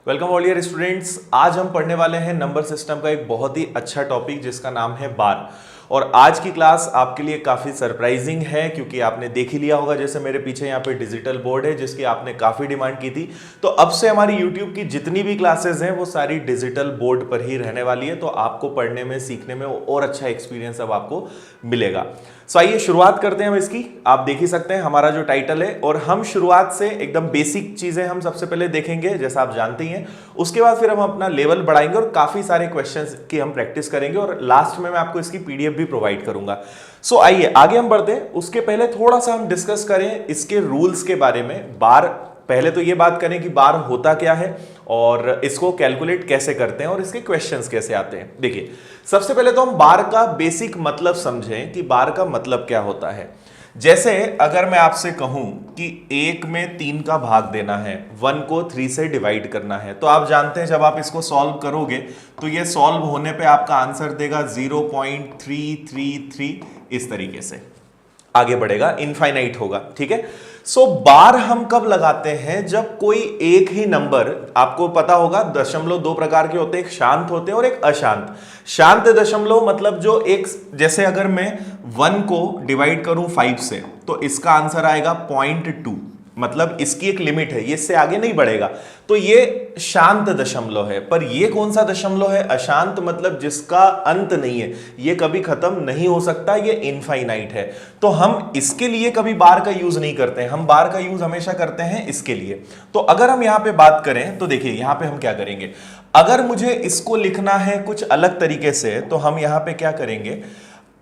Welcome all dear students. आज हम पढ़ने वाले हैं नंबर सिस्टम का एक बहुत ही अच्छा टॉपिक जिसका नाम है बार। और आज की क्लास आपके लिए काफ़ी सरप्राइजिंग है क्योंकि आपने देख ही लिया होगा, जैसे मेरे पीछे यहाँ पे डिजिटल बोर्ड है जिसकी आपने काफ़ी डिमांड की थी। तो अब से हमारी यूट्यूब की जितनी भी क्लासेस हैं वो सारी डिजिटल बोर्ड पर ही रहने वाली है, तो आपको पढ़ने में सीखने में और अच्छा एक्सपीरियंस अब आपको मिलेगा। सो आइए शुरुआत करते हैं हम इसकी। आप देख ही सकते हैं हमारा जो टाइटल है, और हम शुरुआत से एकदम बेसिक चीज़ें हम सबसे पहले देखेंगे जैसा आप जानते ही हैं। उसके बाद फिर हम अपना लेवल बढ़ाएंगे और काफ़ी सारे क्वेश्चंस की हम प्रैक्टिस करेंगे, और लास्ट में मैं आपको इसकी पीडीएफ भी प्रोवाइड करूंगा। सो आइए आगे हम बढ़ते हैं। उसके पहले थोड़ा सा हम डिस्कस करें इसके रूल्स के बारे में। बार, पहले तो ये बात करें कि बार होता क्या है और इसको कैलकुलेट कैसे करते हैं और इसके क्वेश्चंस कैसे आते हैं। देखिए, सबसे पहले तो हम बार का बेसिक मतलब समझें कि बार का मतलब क्या होता है। जैसे अगर मैं आपसे कहूं कि 1 में 3 का भाग देना है, 1 को 3 से डिवाइड करना है, तो आप जानते हैं जब आप इसको सॉल्व करोगे तो ये सॉल्व होने पे आपका आंसर देगा 0.333। इस तरीके से आगे बढ़ेगा, इनफाइनाइट होगा। ठीक है। सो बार हम कब लगाते हैं? जब कोई एक ही नंबर, आपको पता होगा दशमलव दो प्रकार के होते हैं, एक शांत होते हैं और एक अशांत। शांत दशमलव मतलब जो एक, जैसे अगर मैं 1 को डिवाइड करूं 5 से तो इसका आंसर आएगा 0.2, मतलब इसकी एक लिमिट है, ये इससे आगे नहीं बढ़ेगा, तो ये शांत दशमलव है। पर ये कौन सा दशमलव है? अशांत, मतलब जिसका अंत नहीं है, ये कभी खत्म नहीं हो सकता, ये इनफाइनाइट है। तो हम इसके लिए कभी बार का यूज नहीं करते हैं, हम बार का यूज हमेशा करते हैं इसके लिए। तो अगर हम यहां पे बात करें तो देखिए यहां पे हम क्या करेंगे, अगर मुझे इसको लिखना है कुछ अलग तरीके से तो हम यहां पे क्या करेंगे,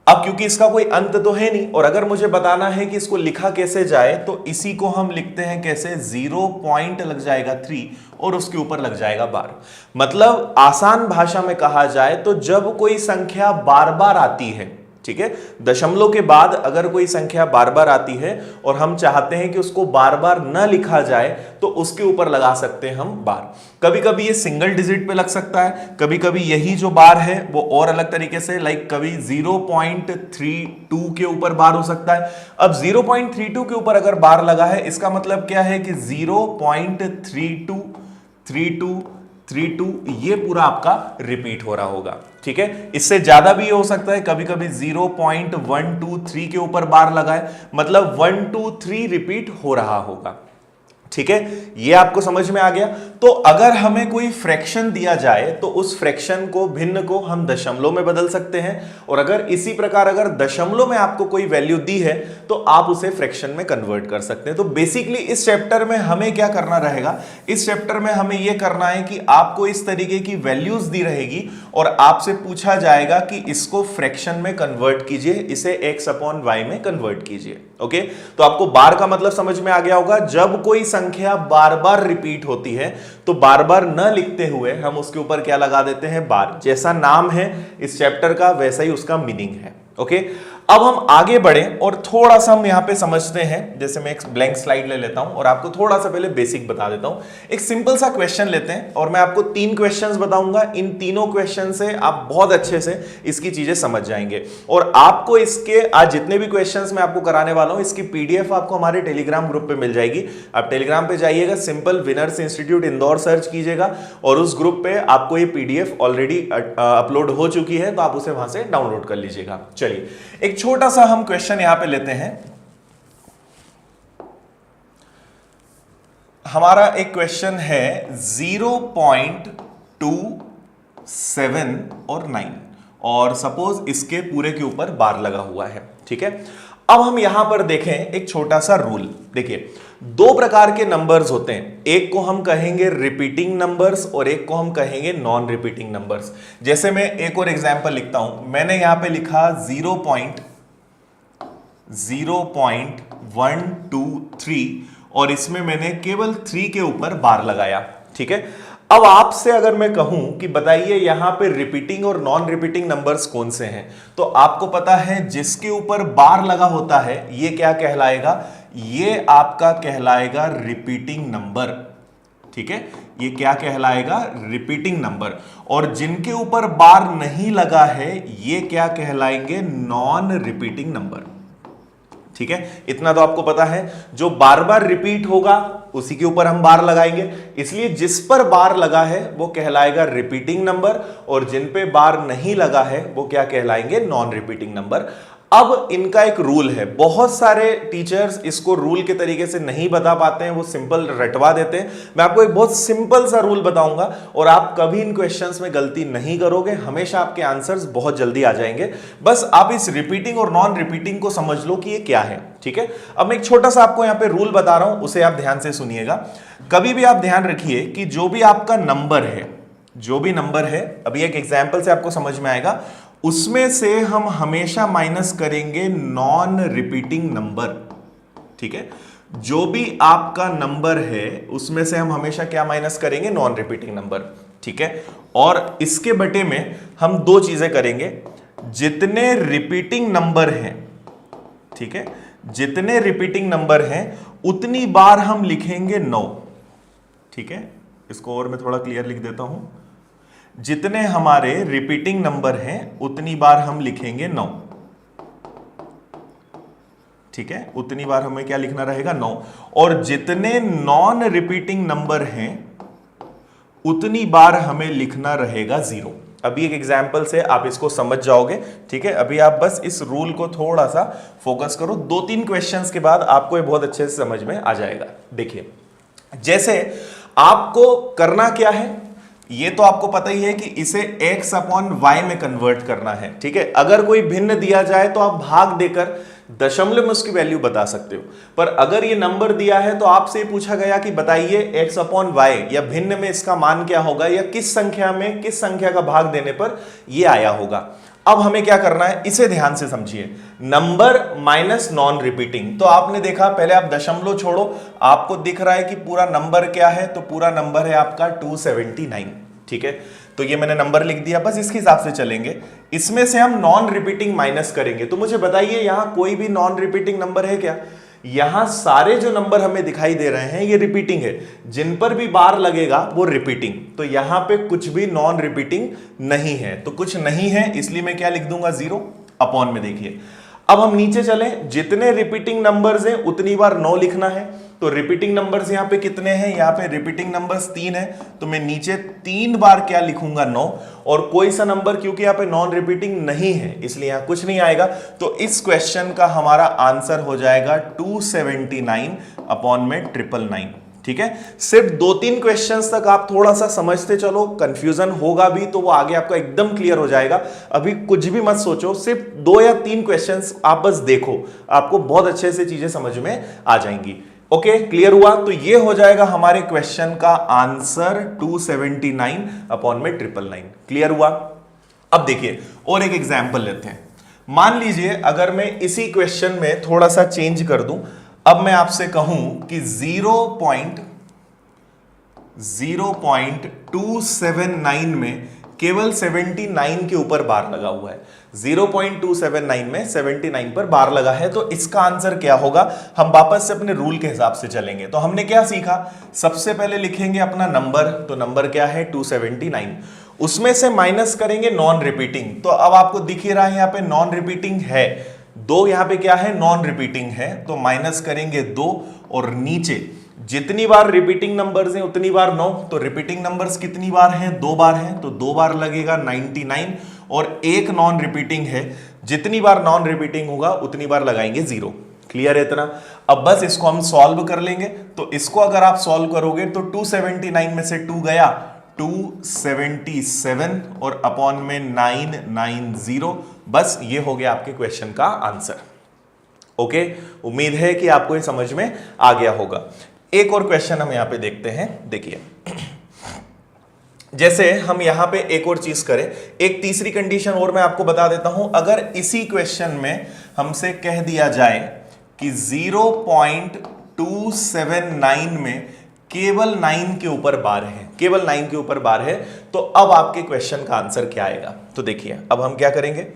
अब क्योंकि इसका कोई अंत तो है नहीं, और अगर मुझे बताना है कि इसको लिखा कैसे जाए तो इसी को हम लिखते हैं कैसे, 0 पॉइंट लग जाएगा 3 और उसके ऊपर लग जाएगा बार। मतलब आसान भाषा में कहा जाए तो जब कोई संख्या बार बार आती है, ठीक है, दशमलव के बाद अगर कोई संख्या बार बार आती है और हम चाहते हैं कि उसको बार बार न लिखा जाए तो उसके ऊपर लगा सकते हैं हम बार। कभी कभी ये सिंगल डिजिट पे लग सकता है, कभी कभी यही जो बार है वो और अलग तरीके से, लाइक कभी 0.32 के ऊपर बार हो सकता है। अब 0.32 के ऊपर अगर बार लगा है, इसका मतलब क्या है कि 0.3232 ये पूरा आपका रिपीट हो रहा होगा। ठीक है, इससे ज्यादा भी हो सकता है, कभी कभी 0.123 के ऊपर बार लगाए, मतलब 123 रिपीट हो रहा होगा। ठीक है, ये आपको समझ में आ गया। तो अगर हमें कोई फ्रैक्शन दिया जाए तो उस फ्रैक्शन को, भिन्न को हम दशमलव में बदल सकते हैं, और अगर इसी प्रकार अगर दशमलव में आपको कोई वैल्यू दी है तो आप उसे फ्रैक्शन में कन्वर्ट कर सकते हैं। तो बेसिकली इस चैप्टर में हमें क्या करना रहेगा, इस चैप्टर में हमें यह करना है कि आपको इस तरीके की वैल्यूज दी रहेगी और आपसे पूछा जाएगा कि इसको फ्रैक्शन में कन्वर्ट कीजिए, इसे x/y में कन्वर्ट कीजिए। ओके, तो आपको बार का मतलब समझ में आ गया होगा। जब कोई संख्या बार बार रिपीट होती है तो बार बार न लिखते हुए हम उसके ऊपर क्या लगा देते हैं, बार। जैसा नाम है इस चैप्टर का वैसा ही उसका मीनिंग है। ओके, अब हम आगे बढ़ें और थोड़ा सा हम यहां पे समझते हैं। जैसे मैं एक ब्लैंक स्लाइड ले लेता हूं और आपको थोड़ा सा पहले बेसिक बता देता हूं। एक सिंपल सा क्वेश्चन लेते हैं और मैं आपको 3 क्वेश्चंस बताऊंगा। इन तीनों क्वेश्चन से आप बहुत अच्छे से इसकी चीजें समझ जाएंगे, और आपको इसके आज जितने भी क्वेश्चंस मैं आपको कराने वाला हूं इसकी पीडीएफ आपको हमारे टेलीग्राम ग्रुप पे मिल जाएगी। आप टेलीग्राम पे जाइएगा, simple winners institute Indore search कीजिएगा और उस ग्रुप पे आपको ये पीडीएफ ऑलरेडी अपलोड हो चुकी है, तो आप उसे वहां से डाउनलोड कर लीजिएगा। चलिए एक छोटा सा हम क्वेश्चन यहां पे लेते हैं। हमारा एक क्वेश्चन है 0.27 और 9, और सपोज इसके पूरे के ऊपर बार लगा हुआ है। ठीक है, अब हम यहां पर देखें एक छोटा सा रूल। देखिए, 2 प्रकार के नंबर्स होते हैं, एक को हम कहेंगे रिपीटिंग नंबर्स और एक को हम कहेंगे नॉन रिपीटिंग नंबर्स। जैसे मैं एक और एग्जांपल लिखता हूं, मैंने यहां पे लिखा 0.123 और इसमें मैंने केवल 3 के ऊपर बार लगाया। ठीक है, अब आपसे अगर मैं कहूं कि बताइए यहां पे रिपीटिंग और नॉन रिपीटिंग नंबर्स कौन से हैं, तो आपको पता है जिसके ऊपर बार लगा होता है ये क्या कहलाएगा, ये आपका कहलाएगा रिपीटिंग नंबर। ठीक है, ये क्या कहलाएगा, रिपीटिंग नंबर। और जिनके ऊपर बार नहीं लगा है ये क्या कहलाएंगे, नॉन रिपीटिंग नंबर। ठीक है, इतना तो आपको पता है। जो बार बार रिपीट होगा उसी के ऊपर हम बार लगाएंगे, इसलिए जिस पर बार लगा है वो कहलाएगा रिपीटिंग नंबर, और जिन पे बार नहीं लगा है वो क्या कहलाएंगे, नॉन रिपीटिंग नंबर। अब इनका एक रूल है, बहुत सारे टीचर्स इसको रूल के तरीके से नहीं बता पाते हैं, वो सिंपल रटवा देते हैं। मैं आपको एक बहुत सिंपल सा रूल बताऊंगा और आप कभी इन क्वेश्चंस में गलती नहीं करोगे, हमेशा आपके आंसर्स बहुत जल्दी आ जाएंगे। बस आप इस रिपीटिंग और नॉन रिपीटिंग को समझ लो कि ये क्या है, ठीक है। अब मैं एक छोटा सा आपको यहां पे रूल बता रहा हूं, उसे आप ध्यान से सुनिएगा। कभी भी आप ध्यान रखिए कि जो भी आपका नंबर है, जो भी नंबर है, अभी एक एग्जाम्पल से आपको समझ में आएगा, उसमें से हम हमेशा माइनस करेंगे नॉन रिपीटिंग नंबर, ठीक है। जो भी आपका नंबर है उसमें से हम हमेशा क्या माइनस करेंगे, नॉन रिपीटिंग नंबर, ठीक है। और इसके बटे में हम दो चीजें करेंगे, जितने रिपीटिंग नंबर हैं, ठीक है, जितने रिपीटिंग नंबर हैं उतनी बार हम लिखेंगे 9, ठीक है। इसको और मैं थोड़ा क्लियर लिख देता हूं, जितने हमारे रिपीटिंग नंबर हैं उतनी बार हम लिखेंगे 9, ठीक है, उतनी बार हमें क्या लिखना रहेगा, 9। और जितने नॉन रिपीटिंग नंबर हैं उतनी बार हमें लिखना रहेगा 0। अभी एक एग्जाम्पल से आप इसको समझ जाओगे, ठीक है। अभी आप बस इस रूल को थोड़ा सा फोकस करो, 2-3 क्वेश्चंस के बाद आपको ये बहुत अच्छे से समझ में आ जाएगा। देखिए, जैसे आपको करना क्या है, ये तो आपको पता ही है कि इसे x अपॉन y में कन्वर्ट करना है, ठीक है। अगर कोई भिन्न दिया जाए तो आप भाग देकर दशमलव में उसकी वैल्यू बता सकते हो, पर अगर ये नंबर दिया है तो आपसे पूछा गया कि बताइए x अपॉन y या भिन्न में इसका मान क्या होगा, या किस संख्या में किस संख्या का भाग देने पर ये आया होगा। अब हमें क्या करना है, इसे ध्यान से समझिए, नंबर माइनस नॉन रिपीटिंग। तो आपने देखा, पहले आप दशमलव छोड़ो, आपको दिख रहा है कि पूरा नंबर क्या है, तो पूरा नंबर है आपका 279, ठीक है। तो ये मैंने नंबर लिख दिया, बस इसके हिसाब से चलेंगे। इसमें से हम नॉन रिपीटिंग माइनस करेंगे, तो मुझे बताइए यहां कोई भी नॉन रिपीटिंग नंबर है क्या? यहां सारे जो नंबर हमें दिखाई दे रहे हैं ये रिपीटिंग है, जिन पर भी बार लगेगा वो रिपीटिंग, तो यहां पे कुछ भी नॉन रिपीटिंग नहीं है, तो कुछ नहीं है इसलिए मैं क्या लिख दूंगा, 0 अपॉन में। देखिए, अब हम नीचे चलें, जितने रिपीटिंग नंबर्स हैं उतनी बार 9 लिखना है, तो रिपीटिंग नंबर्स यहां पे कितने हैं, यहां पे रिपीटिंग नंबर्स 3 है, तो मैं नीचे 3 बार क्या लिखूंगा, 9। और कोई सा नंबर, क्योंकि यहां पे नॉन रिपीटिंग नहीं है इसलिए यहां कुछ नहीं आएगा, तो इस क्वेश्चन का हमारा आंसर हो जाएगा 279 अपॉन में 999, ठीक है। सिर्फ 2-3 क्वेश्चंस तक आप थोड़ा सा समझते चलो, कंफ्यूजन होगा भी तो वो आगे आपका एकदम क्लियर हो जाएगा। अभी कुछ भी मत सोचो, सिर्फ 2 या 3 क्वेश्चंस आप बस देखो, आपको बहुत अच्छे से चीजें समझ में आ जाएंगी। ओके, क्लियर हुआ? तो ये हो जाएगा हमारे क्वेश्चन का आंसर 279 अपॉन में 999। क्लियर हुआ? अब देखिए और एक एग्जाम्पल लेते हैं। मान लीजिए अगर मैं इसी क्वेश्चन में थोड़ा सा चेंज कर दूं, अब मैं आपसे कहूं कि 0.279 में केवल 79 के ऊपर बार लगा हुआ है, 0.279 में 79 पर बार लगा है, तो इसका आंसर क्या होगा? हम वापस से अपने रूल के हिसाब से चलेंगे। तो हमने क्या सीखा, सबसे पहले लिखेंगे अपना नंबर, तो नंबर क्या है 279, उसमें से माइनस करेंगे नॉन रिपीटिंग। तो अब आपको दिख ही रहा है यहां पे नॉन रिपीटिंग है 2, यहां पे क्या है, नॉन रिपीटिंग है, तो माइनस करेंगे 2, और नीचे जितनी बार रिपीटिंग नंबर्स हैं उतनी बार 9, तो रिपीटिंग नंबर्स कितनी बार हैं, 2 बार हैं, तो 2 बार लगेगा 99, और एक नॉन रिपीटिंग है, जितनी बार नॉन रिपीटिंग होगा उतनी बार लगाएंगे 0। क्लियर है इतना? अब बस इसको हम सॉल्व कर लेंगे, तो इसको अगर आप सॉल्व करोगे तो 279 में से 2 गया, 277 और अपॉन में 990, बस ये हो गया आपके क्वेश्चन का आंसर। ओके, उम्मीद है कि आपको ये समझ में आ गया होगा। एक और क्वेश्चन हम यहां पे देखते हैं। देखिए, जैसे हम यहां पे एक और चीज करें, एक तीसरी कंडीशन और मैं आपको बता देता हूं। अगर इसी क्वेश्चन में हमसे कह दिया जाए कि 0.279 में केवल 9 के ऊपर बार है, केवल 9 के ऊपर बार है, तो अब आपके क्वेश्चन का आंसर क्या आएगा? तो देखिए, अब हम क्या करेंगे,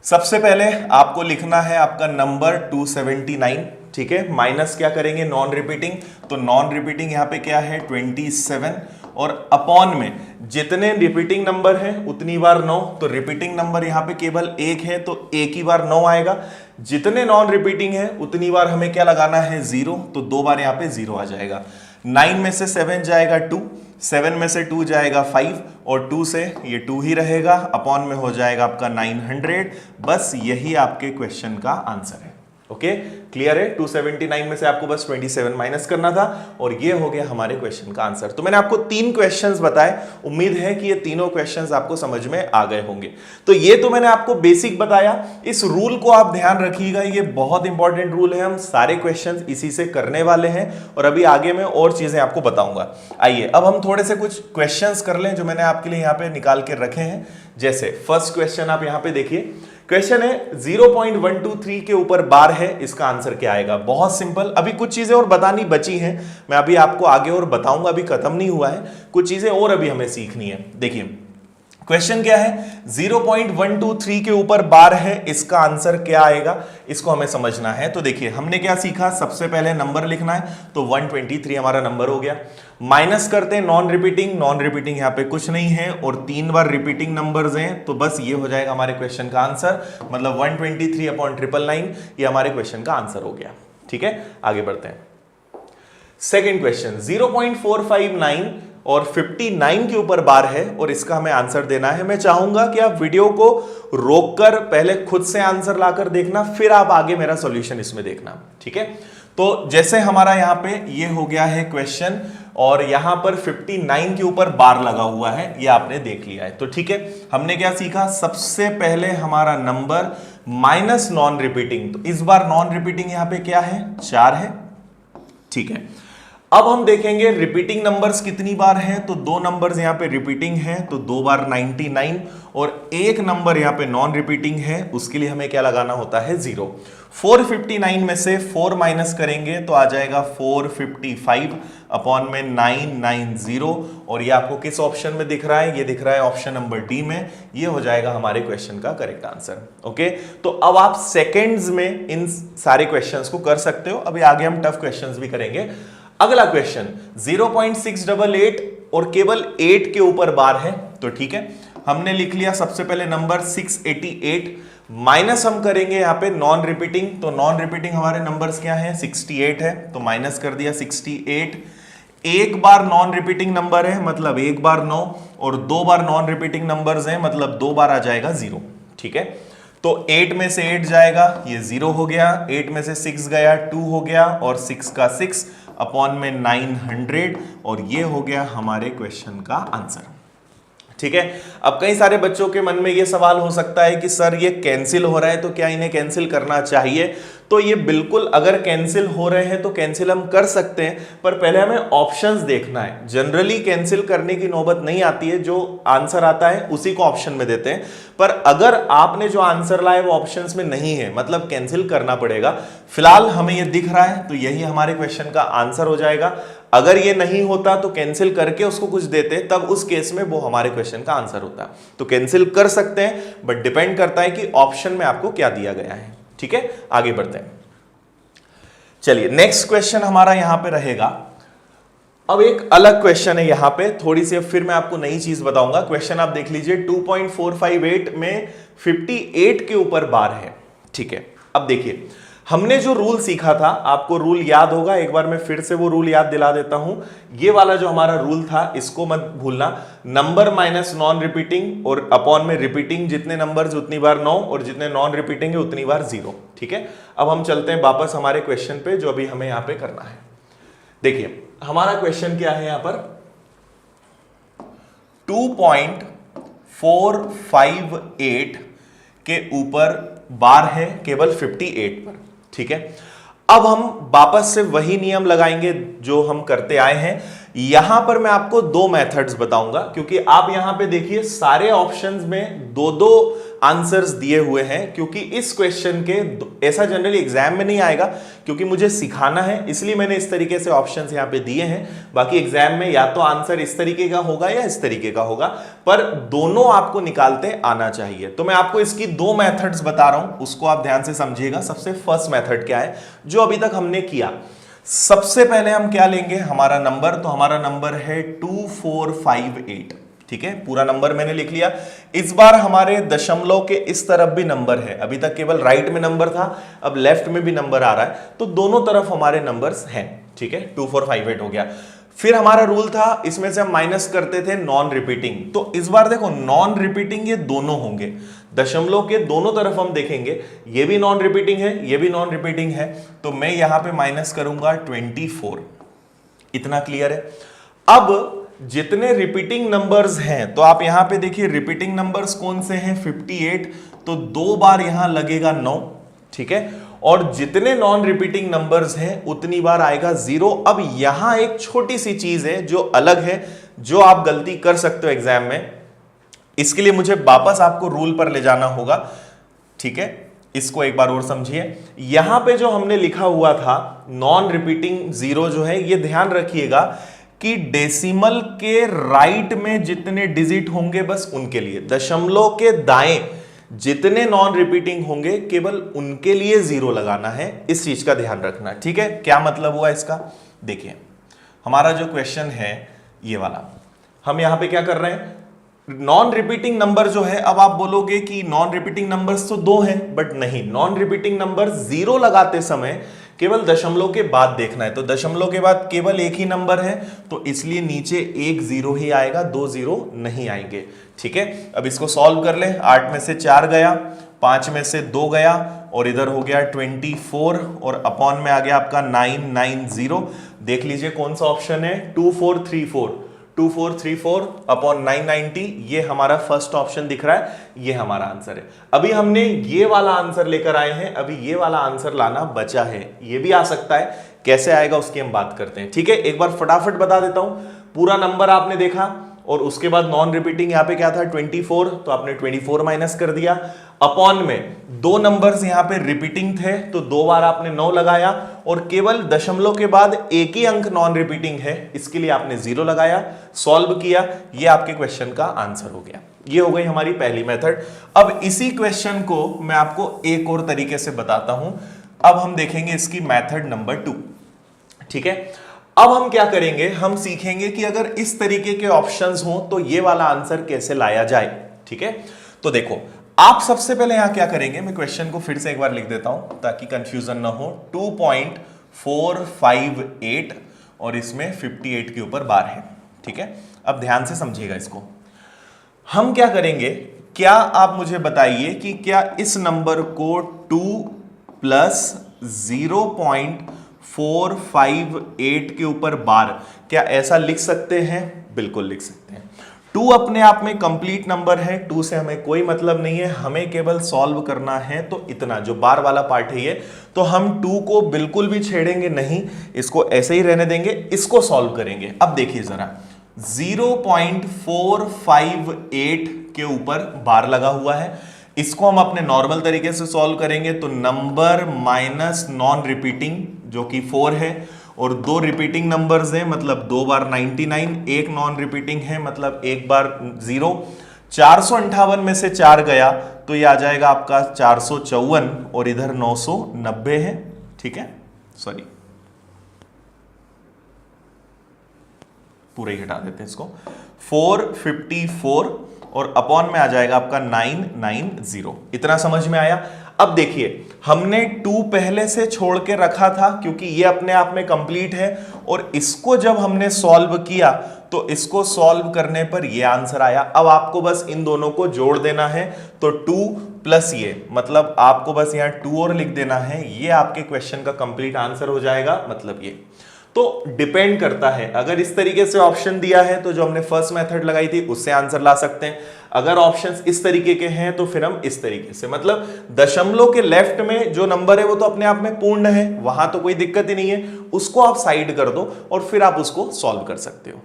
सबसे पहले आपको लिखना है आपका नंबर 279, ठीक है, माइनस क्या करेंगे, नॉन रिपीटिंग, तो नॉन रिपीटिंग यहां पे क्या है 27, और अपॉन में जितने रिपीटिंग नंबर हैं उतनी बार 9, तो रिपीटिंग नंबर यहां पे केवल एक है तो एक ही बार 9 आएगा। जितने नॉन रिपीटिंग है उतनी बार हमें क्या लगाना है 0, तो 2 बार यहां पे 0 आ जाएगा। 9 में से 7 जाएगा 2, 7 में से 2 जाएगा 5 और 2 से ये 2 ही रहेगा, अपॉन में हो जाएगा आपका 900। बस यही आपके क्वेश्चन का आंसर है। ओके, क्लियर है? 279 में से आपको बस 27 माइनस करना था और ये हो गया हमारे क्वेश्चन का आंसर। तो मैंने आपको 3 क्वेश्चंस बताए, उम्मीद है कि ये तीनों क्वेश्चंस आपको समझ में आ गए होंगे। तो ये तो मैंने आपको बेसिक बताया, इस रूल को आप ध्यान रखिएगा, ये बहुत इंपॉर्टेंट रूल है, हम सारे क्वेश्चंस इसी से करने वाले हैं और अभी आगे मैं और चीजें आपको बताऊंगा। आइए अब हम थोड़े से कुछ क्वेश्चंस कर लें जो मैंने आपके लिए यहाँ पे निकाल के रखे हैं। जैसे फर्स्ट क्वेश्चन आप यहाँ पे देखिए, क्वेश्चन है 0.123 के ऊपर बार है, इसका आंसर क्या आएगा? बहुत सिंपल। अभी कुछ चीजें और बतानी बची हैं, मैं अभी आपको आगे और बताऊंगा, अभी खत्म नहीं हुआ है, कुछ चीजें और अभी हमें सीखनी है। देखिए क्वेश्चन क्या है, 0.123 के ऊपर बार है, इसका आंसर क्या आएगा, इसको हमें समझना है। तो देखिए हमने क्या सीखा, सबसे पहले नंबर लिखना है, तो 123 हमारा नंबर हो गया। माइनस करते हैं नॉन रिपीटिंग, नॉन रिपीटिंग यहाँ पे कुछ नहीं है और 3 बार रिपीटिंग नंबर्स हैं, तो बस ये हो जाएगा हमारे क्वेश्चन का आंसर, मतलब 123/999 ये हमारे क्वेश्चन का आंसर हो गया। ठीक है, आगे बढ़ते हैं। सेकेंड क्वेश्चन, 0.459 और 59 के ऊपर बार है और इसका हमें आंसर देना है। मैं चाहूंगा कि आप वीडियो को रोककर पहले खुद से आंसर लाकर देखना, फिर आप आगे मेरा सॉल्यूशन इसमें देखना। ठीक है, तो जैसे हमारा यहाँ पे ये हो गया है क्वेश्चन और यहां पर 59 के ऊपर बार लगा हुआ है, ये आपने देख लिया है। तो ठीक है, हमने क्या सीखा, सबसे पहले हमारा नंबर माइनस नॉन रिपीटिंग, तो इस बार नॉन रिपीटिंग यहां पे क्या है, 4 है। ठीक है, अब हम देखेंगे रिपीटिंग नंबर्स कितनी बार हैं, तो 2 नंबर्स यहां पे रिपीटिंग हैं, तो 2 बार 99 और एक नंबर यहां पे नॉन रिपीटिंग है, उसके लिए हमें क्या लगाना होता है 0। 459 में से 4 माइनस करेंगे तो आ जाएगा 455 अपॉन में 990 और ये आपको किस ऑप्शन में दिख रहा है, ये दिख रहा है ऑप्शन नंबर डी में, ये हो जाएगा हमारे क्वेश्चन का करेक्ट आंसर। ओके, तो अब आप सेकेंड्स में इन सारे क्वेश्चंस को कर सकते हो। अभी आगे हम टफ क्वेश्चंस भी करेंगे। अगला क्वेश्चन 0.688 और केवल 8 के ऊपर बार है, तो ठीक है, हमने लिख लिया सबसे पहले नंबर 688 माइनस हम करेंगे यहाँ पे नॉन रिपीटिंग, तो नॉन रिपीटिंग हमारे नंबर्स क्या हैं, 68 है, तो माइनस कर दिया 68। एक बार नॉन रिपीटिंग नंबर है मतलब एक बार 9 और 2 बार नॉन रिपीटिंग नंबर्स हैं मतलब 2 बार आ जाएगा 0। ठीक है, तो 8 में से 8 जाएगा, ये 0 हो गया, 8 में से 6 गया 2 हो गया और 6 का 6 अपॉन में 900 और ये हो गया हमारे क्वेश्चन का आंसर। ठीक है, अब कई सारे बच्चों के मन में ये सवाल हो सकता है कि सर ये कैंसिल हो रहा है तो क्या इन्हें कैंसिल करना चाहिए? तो ये बिल्कुल, अगर कैंसिल हो रहे हैं तो कैंसिल हम कर सकते हैं, पर पहले हमें ऑप्शंस देखना है। जनरली कैंसिल करने की नौबत नहीं आती है, जो आंसर आता है उसी को ऑप्शन में देते हैं, पर अगर आपने जो आंसर लाए वो ऑप्शंस में नहीं है मतलब कैंसिल करना पड़ेगा। फिलहाल हमें ये दिख रहा है तो यही हमारे क्वेश्चन का आंसर हो जाएगा। अगर ये नहीं होता तो कैंसिल करके उसको कुछ देते, तब उस केस में वो हमारे क्वेश्चन का आंसर होता। तो कैंसिल कर सकते हैं, बट डिपेंड करता है कि ऑप्शन में आपको क्या दिया गया है। ठीक है, आगे बढ़ते हैं। चलिए नेक्स्ट क्वेश्चन हमारा यहां पे रहेगा। अब एक अलग क्वेश्चन है यहां पे, थोड़ी सी फिर मैं आपको नई चीज बताऊंगा। क्वेश्चन आप देख लीजिए, 2.458 में 58 के ऊपर बार है। ठीक है, अब देखिए हमने जो रूल सीखा था, आपको रूल याद होगा, एक बार मैं फिर से वो रूल याद दिला देता हूं। ये वाला जो हमारा रूल था इसको मत भूलना, नंबर माइनस नॉन रिपीटिंग और अपॉन में रिपीटिंग, जितने नंबर्स उतनी बार 9 और जितने नॉन रिपीटिंग है उतनी बार 0। ठीक है, अब हम चलते हैं वापस हमारे क्वेश्चन पे जो अभी हमें यहां पे करना है। देखिए हमारा क्वेश्चन क्या है यहां पर, 2.458 के ऊपर बार है केवल 58 पर। ठीक है, अब हम वापस से वही नियम लगाएंगे जो हम करते आए हैं। यहां पर मैं आपको 2 मेथड्स बताऊंगा, क्योंकि आप यहां पे देखिए सारे ऑप्शंस में 2-2 आंसर्स दिए हुए हैं, क्योंकि इस क्वेश्चन के ऐसा जनरली एग्जाम में नहीं आएगा, क्योंकि मुझे सिखाना है इसलिए मैंने इस तरीके से ऑप्शंस यहां पे दिए हैं। बाकी एग्जाम में या तो आंसर इस तरीके का होगा या इस तरीके का होगा, पर दोनों आपको निकालते आना चाहिए। तो मैं आपको इसकी 2 मेथड्स बता रहा हूं, उसको आप ध्यान से समझिएगा। सबसे फर्स्ट मेथड क्या है जो अभी तक हमने किया, सबसे पहले हम क्या लेंगे, हमारा नंबर, तो हमारा नंबर है 2458। ठीक है, पूरा नंबर मैंने लिख लिया। इस बार हमारे दशमलव के इस तरफ भी नंबर है, अभी तक केवल राइट में नंबर था, अब लेफ्ट में भी नंबर आ रहा है, तो दोनों तरफ हमारे नंबर्स हैं। ठीक है, 2458 हो गया। फिर हमारा रूल था, इसमें से हम माइनस करते थे नॉन रिपीटिंग, तो इस बार देखो नॉन रिपीटिंग ये दोनों होंगे, दशमलव के दोनों तरफ हम देखेंगे, ये भी नॉन रिपीटिंग है, ये भी नॉन रिपीटिंग है, तो मैं यहां पे माइनस करूंगा 24। इतना क्लियर है। अब जितने रिपीटिंग नंबर्स हैं, तो आप यहां पे देखिए रिपीटिंग नंबर्स कौन से हैं, 58, तो 2 बार यहां लगेगा 9, ठीक है, और जितने नॉन रिपीटिंग नंबर्स हैं उतनी बार आएगा 0। अब यहां एक छोटी सी चीज है जो अलग है, जो आप गलती कर सकते हो एग्जाम में, इसके लिए मुझे वापस आपको रूल पर ले जाना होगा। ठीक है, इसको एक बार और समझिए। यहां पे जो हमने लिखा हुआ था नॉन रिपीटिंग 0 जो है, ये ध्यान रखिएगा कि डेसिमल के राइट में जितने डिजिट होंगे बस उनके लिए, दशमलव के दाएं जितने नॉन रिपीटिंग होंगे केवल उनके लिए 0 लगाना है, इस चीज का ध्यान रखना। ठीक है, क्या मतलब हुआ इसका, देखिए हमारा जो क्वेश्चन है ये वाला, हम यहां पे क्या कर रहे हैं, नॉन रिपीटिंग नंबर जो है, अब आप बोलोगे कि नॉन रिपीटिंग नंबर्स तो 2 हैं, बट नहीं, नॉन रिपीटिंग नंबर 0 लगाते समय केवल दशमलव के बाद देखना है, तो दशमलव के बाद केवल एक ही नंबर है, तो इसलिए नीचे एक 0 ही आएगा, 2 0 नहीं आएंगे। ठीक है, अब इसको सॉल्व कर ले, 8 में से 4 गया, 5 में से 2 गया, और इधर हो गया 24, और अपॉन में आ गया आपका 990। देख लीजिए कौन सा ऑप्शन है, 2434, 2434 अपॉन 990, ये हमारा फर्स्ट ऑप्शन दिख रहा है, ये हमारा आंसर है। अभी हमने ये वाला आंसर लेकर आए हैं, अभी ये वाला आंसर लाना बचा है, ये भी आ सकता है, कैसे आएगा उसकी हम बात करते हैं। ठीक है, एक बार फटाफट बता देता हूं, पूरा नंबर आपने देखा, और उसके बाद नॉन रिपीटिंग यहां पे क्या था 24, तो आपने 24 माइनस कर दिया, अपॉन में 2 नंबर्स यहां पे रिपीटिंग थे, तो 2 बार आपने 9 लगाया, और केवल दशमलव के बाद एक ही अंक नॉन रिपीटिंग है, इसके लिए आपने 0 लगाया, सॉल्व किया, ये आपके क्वेश्चन का आंसर हो गया। ये हो गई हमारी पहली मेथड। अब इसी क्वेश्चन को मैं आपको एक और तरीके से बताता हूं, अब हम देखेंगे इसकी मेथड नंबर 2। ठीक है, अब हम क्या करेंगे, हम सीखेंगे कि अगर इस तरीके के ऑप्शंस हो तो ये वाला आंसर कैसे लाया जाए। ठीक है, तो देखो आप सबसे पहले यहां क्या करेंगे, मैं क्वेश्चन को फिर से एक बार लिख देता हूं ताकि कंफ्यूजन ना हो, 2.458 और इसमें 58 के ऊपर बार है। ठीक है, अब ध्यान से समझिएगा इसको, हम क्या करेंगे, क्या आप मुझे बताइए कि क्या इस नंबर को 2 + 0.458 के ऊपर बार, क्या ऐसा लिख सकते हैं, बिल्कुल लिख सकते हैं। 2 अपने आप में कंप्लीट नंबर है, 2 से हमें कोई मतलब नहीं है, हमें केवल सॉल्व करना है, तो इतना जो बार वाला पार्ट है ये, तो हम 2 को बिल्कुल भी छेड़ेंगे नहीं, इसको ऐसे ही रहने देंगे, इसको सॉल्व करेंगे। अब देखिए जरा 0.458 के ऊपर बार लगा हुआ है, इसको हम अपने नॉर्मल तरीके से सॉल्व करेंगे, तो नंबर माइनस नॉन रिपीटिंग जो कि 4 है, और 2 रिपीटिंग नंबर्स हैं, मतलब 2 बार 99, एक नॉन रिपीटिंग है, मतलब एक बार 0। 458 में से 4 गया तो ये आ जाएगा आपका 454, और इधर 990 है। ठीक है, सॉरी पूरा ही हटा देते हैं इसको, 454 और अपॉन में आ जाएगा आपका 990। इतना समझ में आया। अब देखिए हमने 2 पहले से छोड़ के रखा था क्योंकि ये अपने आप में कंप्लीट है, और इसको जब हमने सॉल्व किया तो इसको सॉल्व करने पर ये आंसर आया। अब आपको बस इन दोनों को जोड़ देना है, तो 2 प्लस ये, मतलब आपको बस यहां 2 और लिख देना है, ये आपके क्वेश्चन का कंप्लीट आंसर हो जाएगा। मतलब ये तो डिपेंड करता है, अगर इस तरीके से ऑप्शन दिया है तो जो हमने फर्स्ट मेथड लगाई थी उससे आंसर ला सकते हैं, अगर ऑप्शंस इस तरीके के हैं तो फिर हम इस तरीके से, मतलब दशमलव के लेफ्ट में जो नंबर है वो तो अपने आप में पूर्ण है, वहां तो कोई दिक्कत ही नहीं है, उसको आप साइड कर दो और फिर आप उसको सॉल्व कर सकते हो।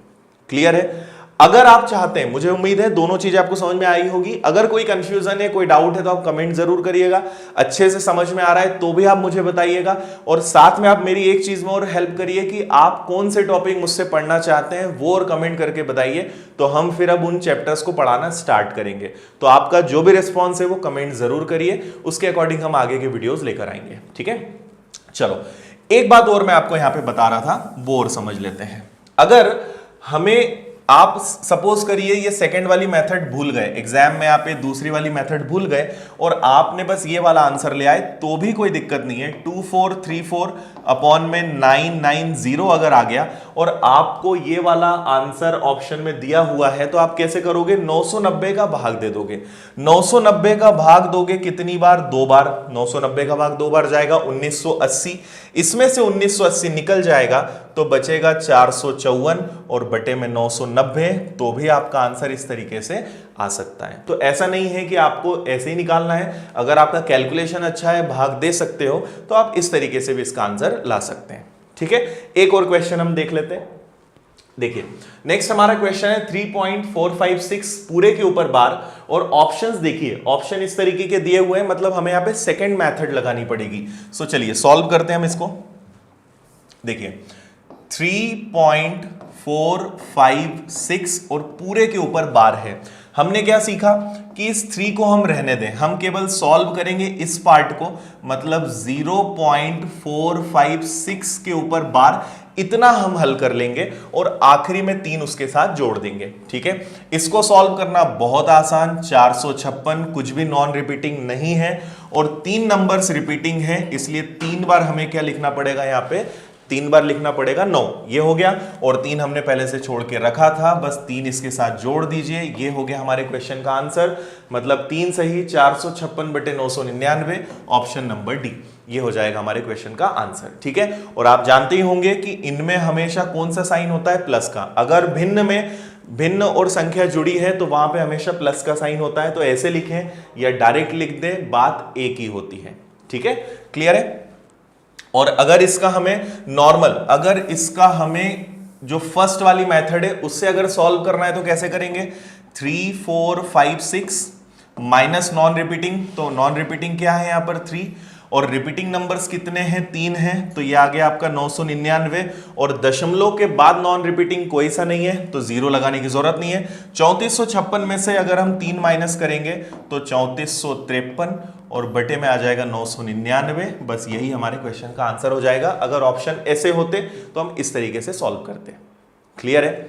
क्लियर है। अगर आप चाहते हैं, मुझे उम्मीद है दोनों चीजें आपको समझ में आई होगी, अगर कोई कंफ्यूजन है, कोई डाउट है तो आप कमेंट जरूर करिएगा, अच्छे से समझ में आ रहा है तो भी आप मुझे बताइएगा, और साथ में आप मेरी एक चीज में और हेल्प करिए कि आप कौन से टॉपिक मुझसे पढ़ना चाहते हैं वो और कमेंट करके बताइए, तो हम फिर अब उन चैप्टर्स को पढ़ाना स्टार्ट करेंगे। तो आपका जो भी रिस्पॉन्स है वो कमेंट जरूर करिए, उसके अकॉर्डिंग हम आगे के वीडियोज लेकर आएंगे। ठीक है, चलो एक बात और मैं आपको यहां पर बता रहा था, वो और समझ लेते हैं। अगर हमें आप सपोज करिए ये सेकंड वाली मेथड भूल गए, एग्जाम में आप ये दूसरी वाली मेथड भूल गए और आपने बस ये वाला आंसर ले आए तो भी कोई दिक्कत नहीं है। 2434 अपॉन में 990 अगर आ गया और आपको ये वाला आंसर ऑप्शन में दिया हुआ है तो आप कैसे करोगे, 990 का भाग दे दोगे। 990 का भाग दोगे कितनी बार, 2 बार। 990 का भाग 2 बार जाएगा 1980, इसमें से 1980 निकल जाएगा तो बचेगा 454 और बटे में 990, तो भी आपका आंसर इस तरीके से आ सकता है। तो ऐसा नहीं है कि आपको ऐसे ही निकालना है, अगर आपका कैलकुलेशन अच्छा है, भाग दे सकते हो, तो आप इस तरीके से भी इसका आंसर ला सकते हैं। ठीक है, एक और क्वेश्चन हम देख लेते हैं। देखिए नेक्स्ट हमारा क्वेश्चन है 3.456 पूरे के ऊपर बार और ऑप्शंस देखिए, ऑप्शन इस तरीके के दिए हुए हैं, मतलब हमें यहां पे सेकंड मेथड लगानी पड़ेगी। सो चलिए सॉल्व करते हैं हम इसको। देखिए 3.456 और पूरे के ऊपर बार है। हमने क्या सीखा कि इस 3 को हम रहने दें, हम केवल सॉल्व करेंगे इस पार्ट को, मतलब 0.456 के ऊपर बार, इतना हम हल कर लेंगे और आखिरी में 3 उसके साथ जोड़ देंगे। ठीक है, इसको सॉल्व करना बहुत आसान, 456 कुछ भी नॉन रिपीटिंग नहीं है और 3 नंबर्स रिपीटिंग है, इसलिए 3 बार हमें क्या लिखना पड़ेगा, यहां पे 3 बार लिखना पड़ेगा 9। ये हो गया और 3 हमने पहले से छोड़ के रखा था, बस 3 इसके साथ जोड़ दीजिए, ये हो गया हमारे क्वेश्चन का आंसर, मतलब 3 सही 456 बटे 999, ऑप्शन नंबर डी, ये हो जाएगा हमारे क्वेश्चन का आंसर। ठीक है, और आप जानते ही होंगे कि इनमें हमेशा कौन सा साइन होता है, प्लस का। अगर भिन्न में भिन्न और संख्या जुड़ी है तो वहां पे हमेशा प्लस का साइन होता है, तो ऐसे लिखें या डायरेक्ट लिख दें, बात एक ही होती है। ठीक है, क्लियर है। और अगर इसका हमें नॉर्मल, अगर इसका हमें जो फर्स्ट वाली मेथड है उससे अगर सॉल्व करना है तो कैसे करेंगे, 3456 माइनस नॉन रिपीटिंग, तो नॉन रिपीटिंग क्या है यहां पर 3 और रिपीटिंग नंबर्स कितने हैं, 3 हैं, तो ये आ गया आपका 999 और दशमलव के बाद नॉन रिपीटिंग कोई सा नहीं है तो 0 लगाने की जरूरत नहीं है। 3456 में से अगर हम 3 माइनस करेंगे तो 3453 और बटे में आ जाएगा 999, बस यही हमारे क्वेश्चन का आंसर हो जाएगा। अगर ऑप्शन ऐसे होते तो हम इस तरीके से सॉल्व करते। क्लियर है,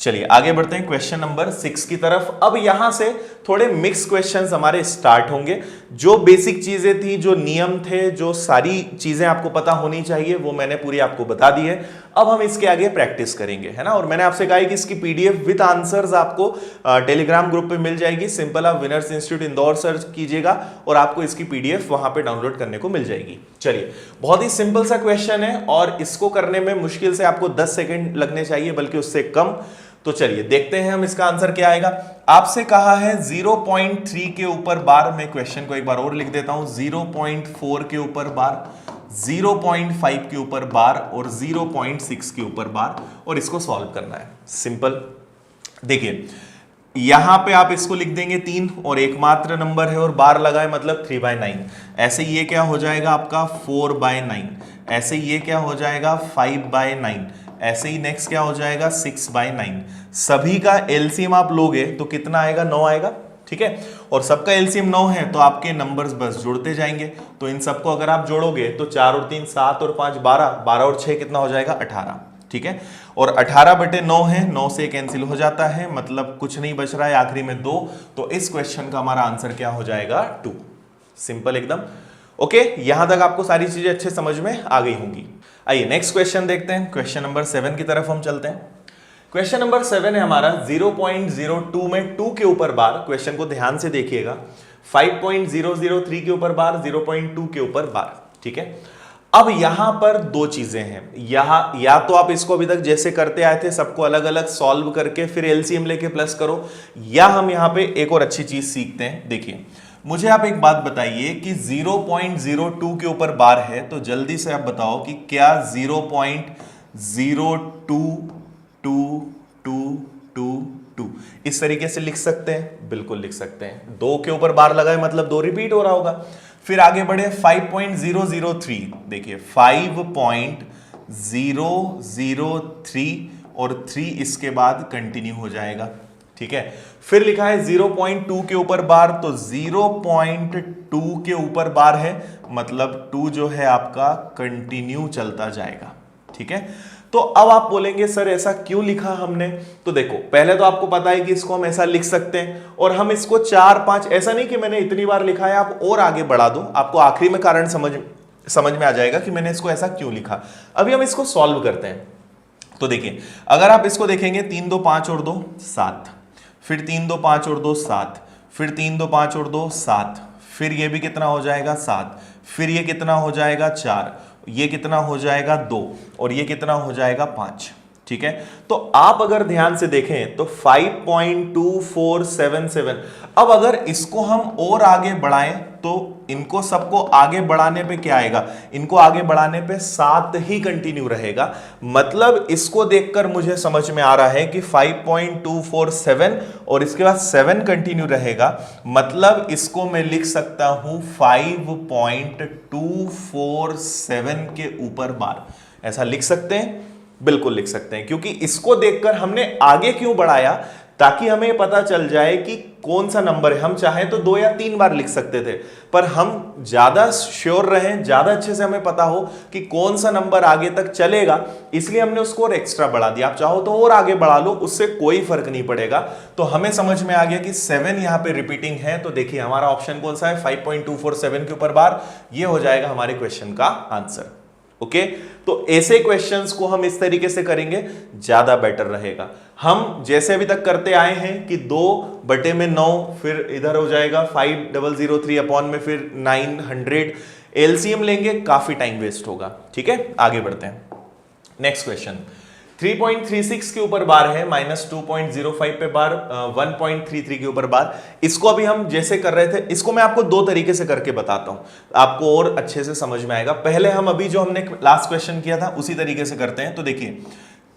चलिए आगे बढ़ते हैं क्वेश्चन नंबर 6 की तरफ। अब यहां से थोड़े मिक्स क्वेश्चंस हमारे स्टार्ट होंगे। जो बेसिक चीजें थी, जो नियम थे, जो सारी चीजें आपको पता होनी चाहिए वो मैंने पूरी आपको बता दी है। अब हम इसके आगे प्रैक्टिस करेंगे, है ना। और मैंने आपसे कहा है कि इसकी पीडीएफ विद आंसर्स आपको टेलीग्राम ग्रुप पे मिल जाएगी। सिंपल आप विनर्स इंस्टीट्यूट इंदौर सर्च कीजिएगा और आपको इसकी पीडीएफ वहां पे डाउनलोड करने को मिल जाएगी। चलिए, बहुत ही सिंपल सा क्वेश्चन है और इसको करने में मुश्किल से आपको 10 सेकेंड लगने चाहिए, बल्कि उससे कम। तो चलिए देखते हैं हम इसका आंसर क्या आएगा। आपसे कहा है 0.3 के ऊपर बार, मैं क्वेश्चन को एक बार और लिख देता हूं, 0.4 के ऊपर बार, 0.5 के ऊपर बार और 0.6 के ऊपर बार, और इसको सॉल्व करना है। सिंपल, देखिए यहां पे आप इसको लिख देंगे 3 और एकमात्र नंबर है और बार लगाए मतलब 3/9। ऐसे ये क्या हो जाएगा आपका 4/9, ऐसे ये क्या हो जाएगा 5/9, ऐसे ही नेक्स्ट क्या हो जाएगा 6/9। सभी का एलसीएम आप लोगे तो कितना आएगा, 9 आएगा। ठीक है, और सबका एलसीएम 9 है तो आपके नंबर्स बस जुड़ते जाएंगे। तो इन सबको अगर आप जोड़ोगे तो 4 और 3 7 और 5 12, 12 और 6 कितना हो जाएगा 18। ठीक है, और 18 बटे 9 है, 9 से कैंसिल हो जाता है, मतलब कुछ नहीं बच रहा है, आखिरी में 2। तो इस क्वेश्चन का हमारा आंसर क्या हो जाएगा 2। सिंपल एकदम। ओके, यहां तक आपको सारी चीजें अच्छे समझ में आ गई होंगी। आइए नेक्स्ट क्वेश्चन देखते हैं। क्वेश्चन नंबर 7 की तरफ हम चलते हैं। क्वेश्चन नंबर 7 है हमारा 0.02 में 2 के ऊपर बार। क्वेश्चन को ध्यान से देखिएगा। 5.003 के ऊपर बार, 0.2 के ऊपर बार। ठीक है, अब यहां पर 2 चीजें हैं। यहां या तो आप इसको अभी तक जैसे करते आए थे, सबको अलग अलग सॉल्व करके फिर एलसीएम लेके प्लस करो, या हम यहां पे एक और अच्छी चीज सीखते हैं। देखिए, मुझे आप एक बात बताइए कि 0.02 के ऊपर बार है, तो जल्दी से आप बताओ कि क्या 0.022222 इस तरीके से लिख सकते हैं? बिल्कुल लिख सकते हैं। 2 के ऊपर बार लगाए मतलब 2 रिपीट हो रहा होगा। फिर आगे बढ़े 5.003, देखिए 5.003 और 3 इसके बाद कंटिन्यू हो जाएगा। ठीक है, फिर लिखा है 0.2 के ऊपर बार, तो 0.2 के ऊपर बार है मतलब 2 जो है आपका कंटिन्यू चलता जाएगा। ठीक है, तो अब आप बोलेंगे सर ऐसा क्यों लिखा हमने, तो देखो पहले तो आपको पता है कि इसको हम ऐसा लिख सकते हैं और हम इसको 4 5, ऐसा नहीं कि मैंने इतनी बार लिखा है, आप और आगे बढ़ा दो, आपको आखिरी में कारण समझ में आ जाएगा कि मैंने इसको ऐसा क्यों लिखा। अभी हम इसको सॉल्व करते हैं। तो देखिए अगर आप इसको देखेंगे 3 2 5 और 2 7, फिर 3 2 5 और 2 7, फिर 3 2 5 और 2 7, फिर ये भी कितना हो जाएगा 7, फिर ये कितना हो जाएगा 4, ये कितना हो जाएगा 2 और ये कितना हो जाएगा 5। ठीक है, तो आप अगर ध्यान से देखें तो 5.2477, अब अगर इसको हम और आगे बढ़ाएं तो इनको सबको आगे बढ़ाने पे क्या आएगा, इनको आगे बढ़ाने पे 7 ही कंटिन्यू रहेगा। मतलब इसको देखकर मुझे समझ में आ रहा है कि 5.247 और इसके बाद 7 कंटिन्यू रहेगा, मतलब इसको मैं लिख सकता हूं 5.247 के ऊपर बार। ऐसा लिख सकते हैं, बिल्कुल लिख सकते हैं, क्योंकि इसको देखकर हमने आगे क्यों बढ़ाया, ताकि हमें पता चल जाए कि कौन सा नंबर है। हम चाहें तो 2 या 3 बार लिख सकते थे, पर हम ज्यादा श्योर रहें, ज्यादा अच्छे से हमें पता हो कि कौन सा नंबर आगे तक चलेगा, इसलिए हमने उसको और एक्स्ट्रा बढ़ा दिया। आप चाहो तो और आगे बढ़ा लो, उससे कोई फर्क नहीं पड़ेगा। तो हमें समझ में आ गया कि 7 यहां पे रिपीटिंग है। तो देखिए हमारा ऑप्शन कौन सा है, 5.247 के ऊपर बार, ये हो जाएगा हमारे क्वेश्चन का आंसर। ओके, तो ऐसे क्वेश्चंस को हम इस तरीके से करेंगे, ज्यादा बेटर रहेगा। हम जैसे अभी तक करते आए हैं कि 2/9, फिर इधर हो जाएगा 5003 अपॉन में फिर 900, एलसीएम लेंगे, काफी टाइम वेस्ट होगा। ठीक है, आगे बढ़ते हैं। नेक्स्ट क्वेश्चन 3.36 के ऊपर बार है, -2.05 पे बार, 1.33 के ऊपर बार। इसको अभी हम जैसे कर रहे थे, इसको मैं आपको 2 तरीके से करके बताता हूं, आपको और अच्छे से समझ में आएगा। पहले हम अभी जो हमने लास्ट क्वेश्चन किया था उसी तरीके से करते हैं। तो देखिए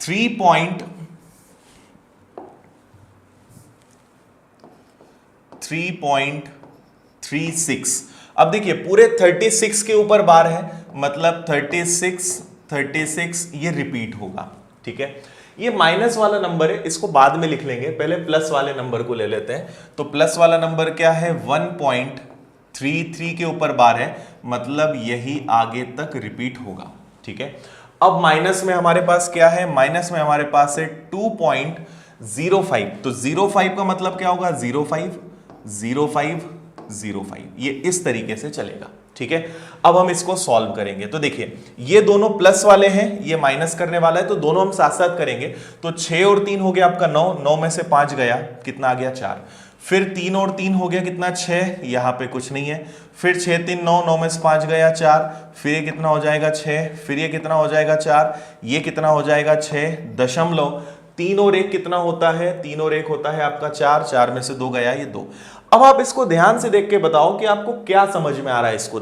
3.36, अब देखिए पूरे 36 के ऊपर बार है, मतलब 36 ये रिपीट होगा। ठीक है, ये माइनस वाला नंबर है, इसको बाद में लिख लेंगे, पहले प्लस वाले नंबर को ले लेते हैं। तो प्लस वाला नंबर क्या है, 1.33 के ऊपर बार है, मतलब यही आगे तक रिपीट होगा। ठीक है, अब माइनस में हमारे पास क्या है, माइनस में हमारे पास है 2.05, तो 05 का मतलब क्या होगा, 05 05 05, ये इस तरीके से चलेगा। ठीक है, अब हम इसको सॉल्व करेंगे। तो देखिए ये दोनों प्लस वाले हैं, ये माइनस करने वाला है, तो दोनों हम साथ साथ करेंगे। तो 6 और 3 हो गया आपका 9, 9 में से 5 गया, कितना आ गया 4। फिर 3 और 3 हो गया कितना 6, यहां पे कुछ नहीं है। फिर 6 3 9, 9 में से 5 गया 4, फिर ये कितना हो जाएगा 6, फिर ये कितना हो जाएगा 4, ये कितना हो जाएगा 6 दशमलव, 3 और 1 कितना होता है, 3 और 1 होता है आपका 4, 4 में से 2 गया, ये 2। अब आप इसको ध्यान से देख के बताओ कि आपको क्या समझ में आ रहा है। इसको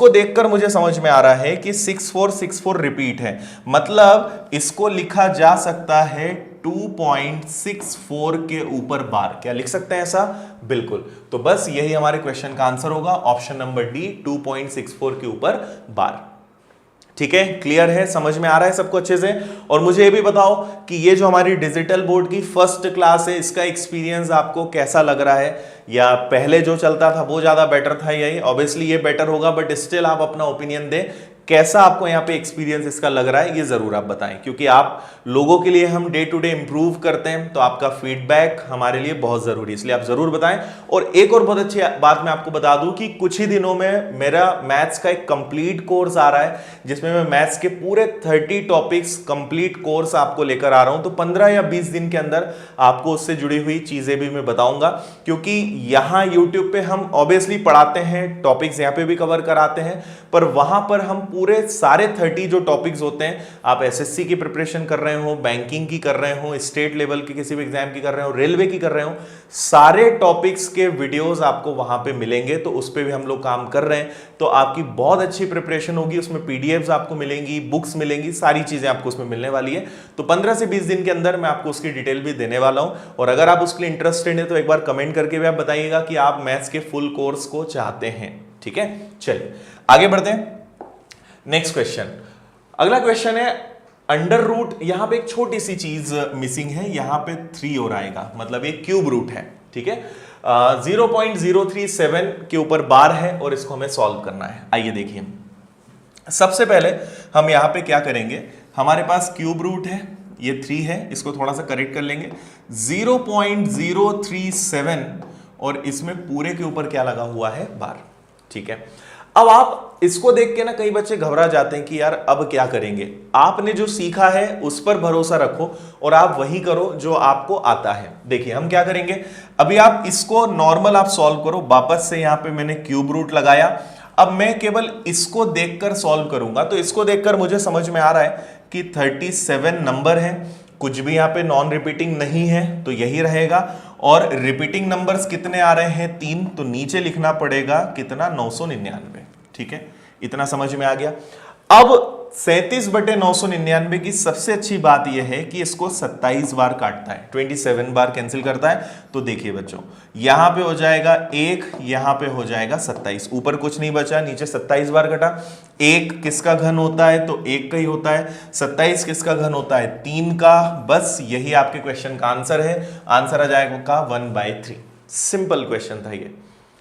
देखकर मुझे समझ में आ रहा है कि 6464 रिपीट है, मतलब इसको लिखा जा सकता है 2.64 के ऊपर बार। क्या लिख सकते हैं ऐसा, बिल्कुल। तो बस यही हमारे क्वेश्चन का आंसर होगा, ऑप्शन नंबर डी, 2.64 के ऊपर बार। ठीक है, क्लियर है, समझ में आ रहा है सबको अच्छे से। और मुझे ये भी बताओ कि ये जो हमारी डिजिटल बोर्ड की फर्स्ट क्लास है, इसका एक्सपीरियंस आपको कैसा लग रहा है, या पहले जो चलता था वो ज्यादा बेटर था, यही ऑब्वियसली ये बेटर होगा, बट स्टिल आप अपना ओपिनियन दें, कैसा आपको यहाँ पे एक्सपीरियंस इसका लग रहा है, ये जरूर आप बताएं, क्योंकि आप लोगों के लिए हम डे टू डे इंप्रूव करते हैं, तो आपका फीडबैक हमारे लिए बहुत जरूरी है, इसलिए आप जरूर बताएं। और एक और बहुत अच्छी बात मैं आपको बता दूं कि कुछ ही दिनों में मेरा मैथ्स का एक कंप्लीट कोर्स आ रहा है, जिसमें मैं मैथ्स के पूरे 30 टॉपिक्स कंप्लीट कोर्स आपको लेकर आ रहा हूं। तो 15 या 20 दिन के अंदर आपको उससे जुड़ी हुई चीजें भी मैं बताऊंगा, क्योंकि यहां यूट्यूब पे हम ऑब्वियसली पढ़ाते हैं, टॉपिक्स यहां पे भी कवर कराते हैं, पर वहां पर हम पूरे सारे 30 जो टॉपिक्स होते हैं, आप एसएससी की प्रिपरेशन कर रहे हो, बैंकिंग की कर रहे हो, स्टेट लेवल की किसी भी एग्जाम की कर रहे हो, रेलवे की कर रहे हो, सारे टॉपिक्स के वीडियोस आपको वहां पे मिलेंगे। तो उस पे भी हम लोग काम कर रहे हैं, तो आपकी बहुत अच्छी प्रिपरेशन होगी, उसमें पीडीएफ्स आपको मिलेंगी, बुक्स मिलेंगी, सारी चीजें आपको उसमें मिलने वाली है। तो 15 से 20 दिन के अंदर मैं आपको उसकी डिटेल भी देने वाला हूं, और अगर आप उसके लिए इंटरेस्टेड है तो एक बार कमेंट करके भी आप बताइएगा कि आप मैथ्स के फुल कोर्स को चाहते हैं। ठीक है, चलिए आगे बढ़ते हैं। नेक्स्ट क्वेश्चन, अगला क्वेश्चन है अंडर रूट। यहां पे एक छोटी सी चीज मिसिंग है, यहां पे 3 और आएगा, मतलब ये क्यूब रूट है। ठीक है, 0.037 के ऊपर बार है और इसको हमें सॉल्व करना है। आइए देखिए, सबसे पहले हम यहां पे क्या करेंगे, हमारे पास क्यूब रूट है, ये 3 है, इसको थोड़ा सा करेक्ट कर लेंगे, 0.037 और इसमें पूरे के ऊपर क्या लगा हुआ है, बार। ठीक है, अब आप इसको देख के ना कई बच्चे घबरा जाते हैं कि यार अब क्या करेंगे। आपने जो सीखा है उस पर भरोसा रखो और आप वही करो जो आपको आता है। देखिए हम क्या करेंगे, अभी आप इसको नॉर्मल आप सॉल्व करो, वापस से यहां पे मैंने क्यूब रूट लगाया। अब मैं केवल इसको देखकर सॉल्व करूंगा, तो इसको देखकर मुझे समझ में आ रहा है कि 37 नंबर है, कुछ भी यहाँ पे नॉन रिपीटिंग नहीं है तो यही रहेगा। और रिपीटिंग नंबर्स कितने आ रहे हैं, 3, तो नीचे लिखना पड़ेगा कितना, 999। ठीक है, इतना समझ में आ गया। अब 37/999 की सबसे अच्छी बात यह है कि इसको 27 बार काटता है, 27 बार कैंसिल करता है। तो देखिए बच्चों, यहां पे हो जाएगा 1, यहां पे हो जाएगा 27, ऊपर कुछ नहीं बचा, नीचे 27 बार कटा। 1 किसका घन होता है, तो 1 का ही होता है। 27 किसका घन होता है, 3 का। बस यही आपके क्वेश्चन का आंसर है। आंसर आ जाएगा 1/3। सिंपल क्वेश्चन था ये।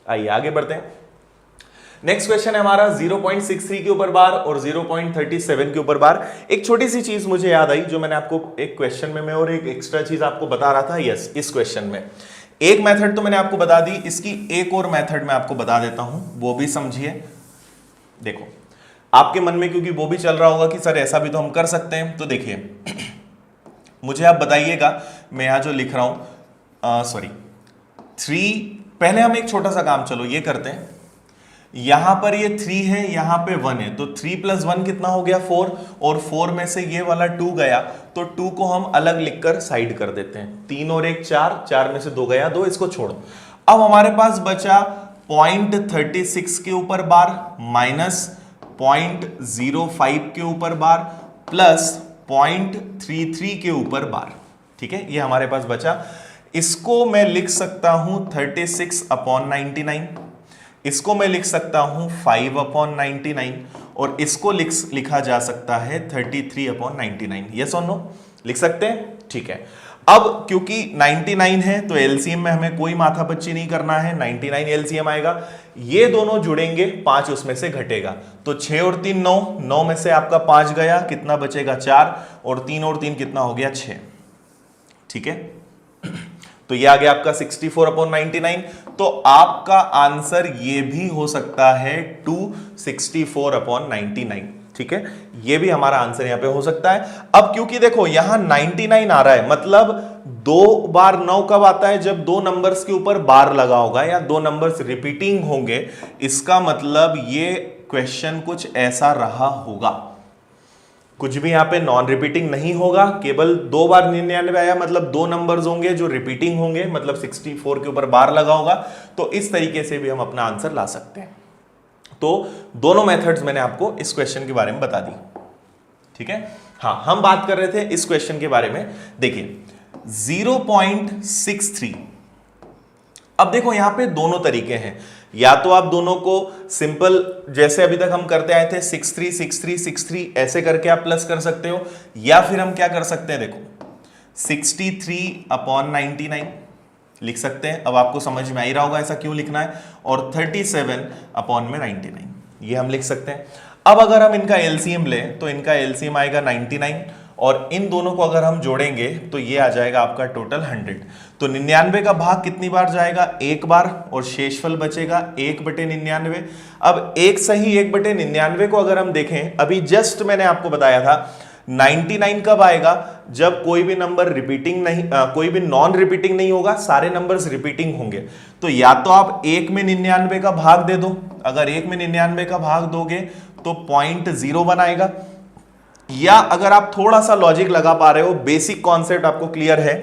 आइए आगे बढ़ते हैं। नेक्स्ट क्वेश्चन है हमारा 0.63 के ऊपर बार और 0.37 के ऊपर बार। एक छोटी सी चीज मुझे याद आई जो मैंने आपको एक क्वेश्चन में और एक एक्स्ट्रा चीज आपको बता रहा था। यस, इस क्वेश्चन में एक मेथड तो मैंने आपको बता दी, इसकी एक और मेथड मैं आपको बता देता हूं, वो भी समझिए। देखो आपके मन में क्योंकि वो भी चल रहा होगा कि सर ऐसा भी तो हम कर सकते हैं, तो देखिए मुझे आप बताइएगा, मैं यहां जो लिख रहा हूं, सॉरी 3, पहले हम एक छोटा सा काम चलो ये करते हैं। यहां पर ये 3 है, यहां पे 1 है, तो 3 + 1 कितना हो गया, 4, और 4 में से ये वाला 2 गया, तो 2 को हम अलग लिखकर साइड कर देते हैं। 3 और 1 4, 4 में से 2 गया, 2, इसको छोड़ो। अब हमारे पास बचा 0.36 के ऊपर बार माइनस 0.05 के ऊपर बार प्लस 0.33 के ऊपर बार। ठीक है, ये हमारे पास बचा। इसको मैं लिख सकता हूं 36/99, इसको मैं लिख सकता हूं 5/99 और इसको लिखा जा सकता है 33/99। यस और नो, लिख सकते हैं। ठीक है, अब क्योंकि 99 है तो एलसीएम में हमें कोई माथापच्ची नहीं करना है, 99 एलसीएम आएगा। ये दोनों जुड़ेंगे, 5 उसमें से घटेगा, तो 6 और 3 9, 9 में से आपका 5 गया, कितना बचेगा 4, और 3 कितना हो गया 6। ठीक है, तो ये आ गया आपका 64/99। तो आपका आंसर ये भी हो सकता है 264/99। ठीक है, ये भी हमारा आंसर यहां पे हो सकता है। अब क्योंकि देखो यहां 99 आ रहा है, मतलब 2 बार 9 कब आता है, जब 2 नंबर्स के ऊपर बार लगा होगा या 2 नंबर्स रिपीटिंग होंगे। इसका मतलब ये क्वेश्चन कुछ ऐसा रहा होगा, कुछ भी यहां पे नॉन रिपीटिंग नहीं होगा, केवल 2 बार 99 आया, मतलब 2 नंबर्स होंगे जो रिपीटिंग होंगे, मतलब 64 के ऊपर बार लगा होगा। तो इस तरीके से भी हम अपना आंसर ला सकते हैं। तो दोनों मेथड्स मैंने आपको इस क्वेश्चन के बारे में बता दी। ठीक है, हाँ हम बात कर रहे थे इस क्वेश्चन के बारे में। देखिए 0.63, अब देखो यहां पे दोनों तरीके हैं, या तो आप दोनों को सिंपल जैसे अभी तक हम करते आए थे 63 63 63 ऐसे करके आप प्लस कर सकते हो, या फिर हम क्या कर सकते हैं, देखो 63/99 लिख सकते हैं। अब आपको समझ में आ ही रहा होगा ऐसा क्यों लिखना है, और 37/99 ये हम लिख सकते हैं। अब अगर हम इनका एलसीएम लें तो इनका एलसीएम आएगा 99, और इन दोनों को अगर हम जोड़ेंगे तो ये आ जाएगा आपका टोटल 100। तो 99 का भाग कितनी बार जाएगा, 1 बार, और शेषफल बचेगा 1/99। अब एक सही 1/99 को अगर हम देखें, अभी जस्ट मैंने आपको बताया था 99 कब आएगा, जब कोई भी नंबर रिपीटिंग नहीं, कोई भी नॉन रिपीटिंग नहीं होगा, सारे नंबर्स रिपीटिंग होंगे। तो या तो आप 1 में 99 का भाग दे दो, अगर 1 में 99 का भाग दोगे तो 0.01 आएगा, या अगर आप थोड़ा सा लॉजिक लगा पा रहे हो, बेसिक कॉन्सेप्ट आपको क्लियर है,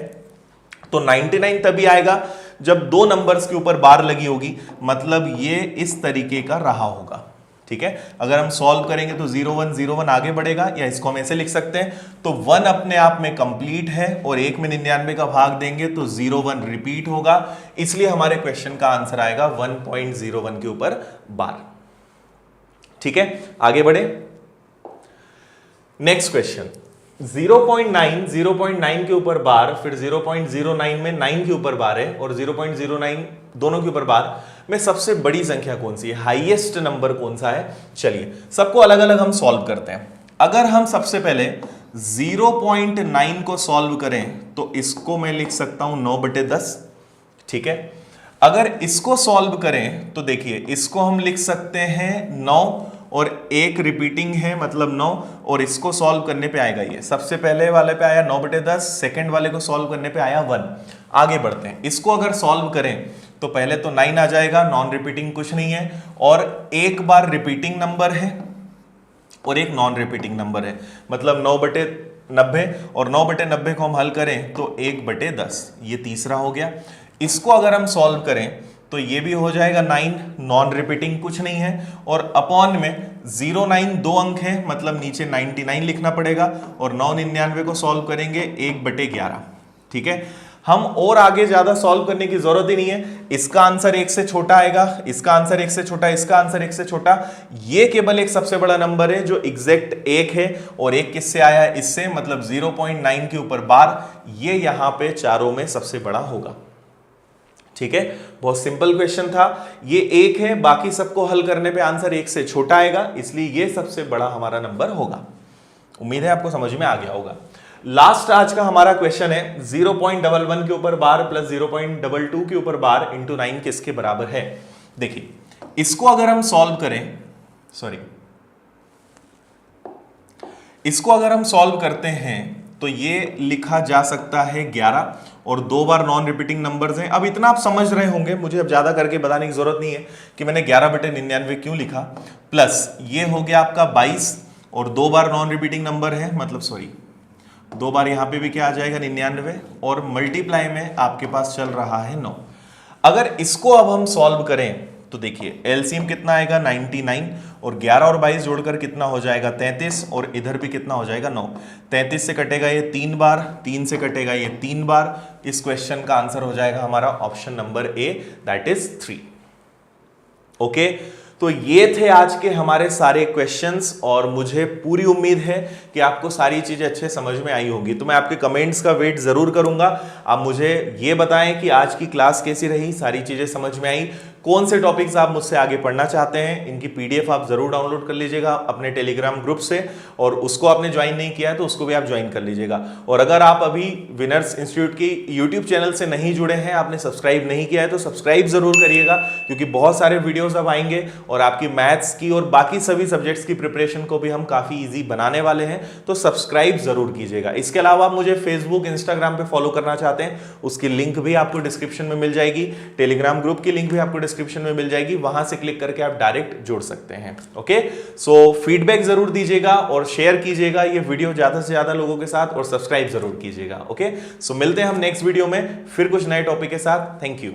तो 99 तभी आएगा जब 2 नंबर्स के ऊपर बार लगी होगी, मतलब ये इस तरीके का रहा होगा। ठीक है, अगर हम सॉल्व करेंगे तो 0101 आगे बढ़ेगा, या इसको हम ऐसे लिख सकते हैं। तो 1 अपने आप में कंप्लीट है, और 1 में 99 का भाग देंगे तो 01 रिपीट होगा, इसलिए हमारे क्वेश्चन का आंसर आएगा 1.01 के ऊपर बार। ठीक है, आगे बढ़े। नेक्स्ट क्वेश्चन 0.9 के ऊपर बार, फिर 0.09 में 9 के ऊपर बार है, और 0.09 दोनों के ऊपर बार में सबसे बड़ी संख्या कौन सी है, हाईएस्ट नंबर कौन सा है। चलिए सबको अलग अलग हम सॉल्व करते हैं। अगर हम सबसे पहले 0.9 को सॉल्व करें तो इसको मैं लिख सकता हूं 9/10, ठीक है। अगर इसको सॉल्व करें तो देखिए इसको हम लिख सकते हैं 9 और एक रिपीटिंग है मतलब 9, और इसको सॉल्व करने पे आएगा ये सबसे पहले वाले पे आया 9/10, सेकंड वाले को सॉल्व करने पे आया 1। आगे बढ़ते हैं, इसको अगर सॉल्व करें तो पहले तो 9 आ जाएगा, नॉन रिपीटिंग कुछ नहीं है, और एक बार रिपीटिंग नंबर है और एक नॉन रिपीटिंग नंबर है, मतलब 9/90, और 9/90 को हम हल करें तो 1/10, ये तीसरा हो गया। इसको अगर हम सॉल्व करें तो ये भी हो जाएगा 9, नॉन रिपीटिंग कुछ नहीं है, और अपॉन में 09 दो अंक है मतलब नीचे 99 लिखना पड़ेगा, और 999 को सॉल्व करेंगे 1/11, ठीक है। हम और आगे ज्यादा सॉल्व करने की जरूरत ही नहीं है, इसका आंसर 1 से छोटा आएगा, इसका आंसर 1 से छोटा, इसका आंसर 1 से छोटा, ये केवल एक सबसे बड़ा नंबर है जो एग्जैक्ट 1 है, और 1 किससे आया है, इससे, मतलब 0.9 के ऊपर बार, ये यहां पे चारों में सबसे बड़ा होगा, ठीक है। बहुत सिंपल क्वेश्चन था, ये 1 है, बाकी सबको हल करने पे आंसर 1 से छोटा आएगा, इसलिए ये सबसे बड़ा हमारा नंबर होगा। उम्मीद है आपको समझ में आ गया होगा। लास्ट आज का हमारा क्वेश्चन है 0.11 के ऊपर बार प्लस 0.22 के ऊपर बार इंटू 9 किसके बराबर है। देखिए इसको अगर हम सॉल्व करें, इसको अगर हम सॉल्व करते हैं तो ये लिखा जा सकता है 11, और 2 बार नॉन रिपीटिंग नंबर्स हैं। अब इतना आप समझ रहे होंगे, मुझे अब ज्यादा करके बताने की जरूरत नहीं है कि मैंने 11/99 क्यों लिखा, प्लस ये हो गया आपका 22, और 2 बार नॉन रिपीटिंग नंबर है, मतलब 2 बार यहां पे भी क्या आ जाएगा 99, और मल्टीप्लाई में आपके पास चल रहा है 9। अगर इसको अब हम सॉल्व करें तो देखिए एलसीएम कितना आएगा 99, और 11 और 22 जोड़कर कितना हो जाएगा 33, और इधर भी कितना हो जाएगा 9। 33 से कटेगा ये 3 बार, 3 से कटेगा ये 3 बार, इस क्वेश्चन का आंसर हो जाएगा हमारा option number A, that is 3। Okay, तो ये थे आज के हमारे सारे क्वेश्चंस, और मुझे पूरी उम्मीद है कि आपको सारी चीजें अच्छे समझ में आई होगी। तो मैं आपके कमेंट्स का वेट जरूर करूंगा, आप मुझे ये बताएं कि आज की क्लास कैसी रही, सारी चीजें समझ में आई, कौन से टॉपिक्स आप मुझसे आगे पढ़ना चाहते हैं। इनकी पीडीएफ आप जरूर डाउनलोड कर लीजिएगा अपने टेलीग्राम ग्रुप से, और उसको आपने ज्वाइन नहीं किया है तो उसको भी आप ज्वाइन कर लीजिएगा। और अगर आप अभी विनर्स इंस्टीट्यूट की यूट्यूब चैनल से नहीं जुड़े हैं, आपने सब्सक्राइब नहीं किया है तो सब्सक्राइब जरूर करिएगा, क्योंकि बहुत सारे वीडियोस अब आएंगे, और आपकी मैथ्स की और बाकी सभी सब्जेक्ट्स की प्रिपरेशन को भी हम काफी ईजी बनाने वाले हैं, तो सब्सक्राइब जरूर कीजिएगा। इसके अलावा आप मुझे फेसबुक, इंस्टाग्राम पे फॉलो करना चाहते हैं, उसकी लिंक भी आपको डिस्क्रिप्शन में मिल जाएगी, टेलीग्राम ग्रुप की लिंक भी आपको डिस्क्रिप्शन में मिल जाएगी, वहां से क्लिक करके आप डायरेक्ट जुड़ सकते हैं। ओके, सो फीडबैक जरूर दीजिएगा और शेयर कीजिएगा ये वीडियो ज्यादा से ज्यादा लोगों के साथ, और सब्सक्राइब जरूर कीजिएगा। ओके, सो मिलते हैं हम नेक्स्ट वीडियो में फिर कुछ नए टॉपिक के साथ। Thank you.